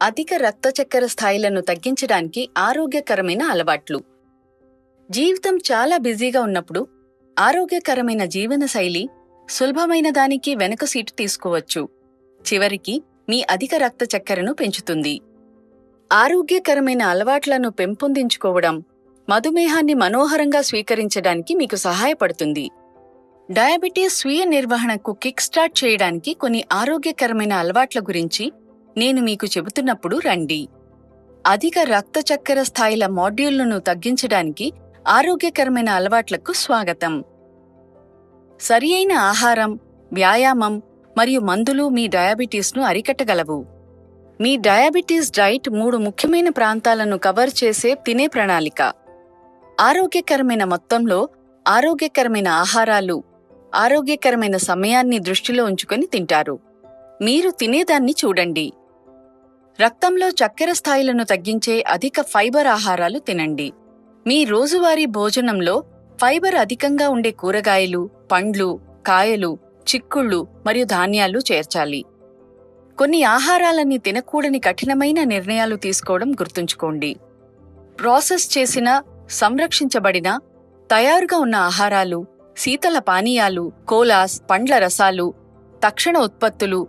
అధిక రక్త చక్కెర స్థాయిలను తగ్గించడానికి ఆరోగ్యకరమైన అలవాట్లు. జీవితం చాలా బిజీగా ఉన్నప్పుడు ఆరోగ్యకరమైన జీవనశైలి సులభమైన దానికి వెనుక సీటు తీసుకోవచ్చు. చివరికి మీ అధిక రక్త చక్కెరను పెంచుతుంది. ఆరోగ్యకరమైన అలవాట్లను పెంపొందించుకోవడం మధుమేహాన్ని మనోహరంగా స్వీకరించడానికి మీకు సహాయపడుతుంది. డయాబెటీస్ స్వీయ నిర్వహణకు కిక్ స్టార్ట్ చేయడానికి కొన్ని ఆరోగ్యకరమైన అలవాట్ల గురించి నేను మీకు చెబుతున్నప్పుడు రండి. అధిక రక్త చక్కెర స్థాయిల మాడ్యూళ్లను తగ్గించడానికి ఆరోగ్యకరమైన అలవాట్లకు స్వాగతం. సరియైన ఆహారం, వ్యాయామం మరియు మందులు మీ డయాబెటీస్ను అరికట్టగలవు. మీ డయాబెటీస్ డైట్ 3 ముఖ్యమైన ప్రాంతాలను కవర్ చేసే తినే ప్రణాళిక. ఆరోగ్యకరమైన మొత్తంలో ఆరోగ్యకరమైన ఆహారాలు, ఆరోగ్యకరమైన సమయాన్ని దృష్టిలో ఉంచుకొని తింటారు. మీరు తినేదాన్ని చూడండి. రక్తంలో చక్కెర స్థాయిలను తగ్గించే అధిక ఫైబర్ ఆహారాలు తినండి. మీ రోజువారీ భోజనంలో ఫైబర్ అధికంగా ఉండే కూరగాయలు, పండ్లు, కాయలు, చిక్కుళ్ళు మరియు ధాన్యాలు చేర్చాలి. కొన్ని ఆహారాలని తినకూడని కఠినమైన నిర్ణయాలు తీసుకోవడం గుర్తుంచుకోండి. ప్రాసెస్ చేసిన, సంరక్షించబడిన, తయారుగా ఉన్న ఆహారాలు, శీతల పానీయాలు, కోలాస్, పండ్ల రసాలు, తక్షణ ఉత్పత్తులు,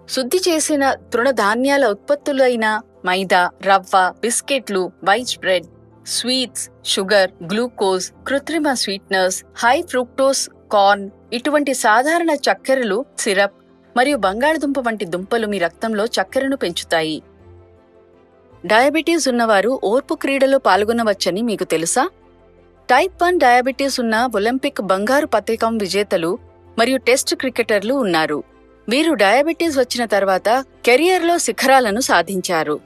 శుద్ధి చేసిన తృణధాన్యాల ఉత్పత్తులైన మైదా, రవ్వ, బిస్కెట్లు, white bread, sweets, sugar, glucose, కృత్రిమ స్వీట్నర్స్, హై ఫ్రూక్టోస్ కార్న్, ఇటువంటి సాధారణ చక్కెరలు, సిరప్ మరియు బంగాళదుంప వంటి దుంపలు మీ రక్తంలో చక్కెరను పెంచుతాయి. డయాబెటీస్ ఉన్నవారు ఓర్పు క్రీడలో పాల్గొనవచ్చని మీకు తెలుసా? టైప్ 1 డయాబెటీస్ ఉన్న ఒలింపిక్ బంగారు పతకం విజేతలు మరియు టెస్ట్ క్రికెటర్లు ఉన్నారు. వీరు డయాబెటీస్ వచ్చిన తర్వాత కెరియర్లో శిఖరాలను సాధించారు.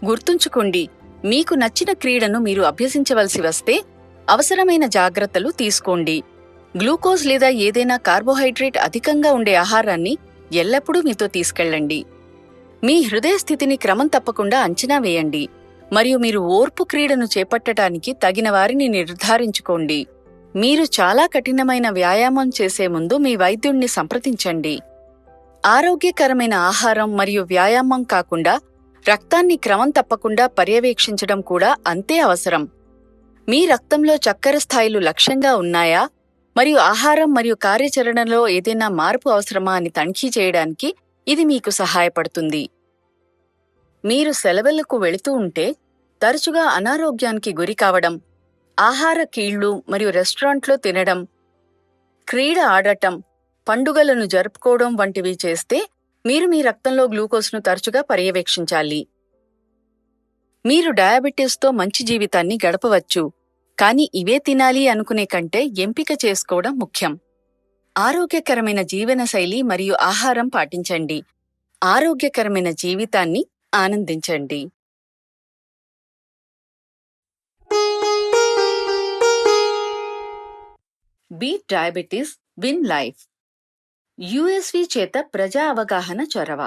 గుర్తుంచుకోండి, మీకు నచ్చిన క్రీడను మీరు అభ్యసించవలసి వస్తే అవసరమైన జాగ్రత్తలు తీసుకోండి. గ్లూకోజ్ లేదా ఏదైనా కార్బోహైడ్రేట్ అధికంగా ఉండే ఆహారాన్ని ఎల్లప్పుడూ మీతో తీసుకెళ్లండి. మీ హృదయ స్థితిని క్రమం తప్పకుండా అంచనా వేయండి మరియు మీరు ఓర్పు క్రీడను చేపట్టడానికి తగిన వారిని నిర్ధారించుకోండి. మీరు చాలా కఠినమైన వ్యాయామం చేసే ముందు మీ వైద్యుణ్ణి సంప్రదించండి. ఆరోగ్యకరమైన ఆహారం మరియు వ్యాయామం కాకుండా రక్తాన్ని క్రమం తప్పకుండా పర్యవేక్షించడం కూడా అంతే అవసరం. మీ రక్తంలో చక్కెర స్థాయిలు లక్ష్యంగా ఉన్నాయా మరియు ఆహారం మరియు కార్యాచరణలో ఏదైనా మార్పు అవసరమా అని తనిఖీ చేయడానికి ఇది మీకు సహాయపడుతుంది. మీరు సెలవులకు వెళుతూ ఉంటే తరచుగా అనారోగ్యానికి గురి కావడం, ఆహార కీళ్లు మరియు రెస్టారెంట్లో తినడం, క్రీడ ఆడటం, పండుగలను జరుపుకోవడం వంటివి చేస్తే మీరు మీ రక్తంలో గ్లూకోజ్ను తరచుగా పర్యవేక్షించాలి. మీరు డయాబెటీస్తో మంచి జీవితాన్ని గడపవచ్చు, కానీ ఇవే తినాలి అనుకునే కంటే ఎంపిక చేసుకోవడం ముఖ్యం. ఆరోగ్యకరమైన జీవనశైలి మరియు ఆహారం పాటించండి. ఆరోగ్యకరమైన జీవితాన్ని ఆనందించండి. Beat diabetes, win life. USV చేత ప్రజా అవగాహన చొరవ.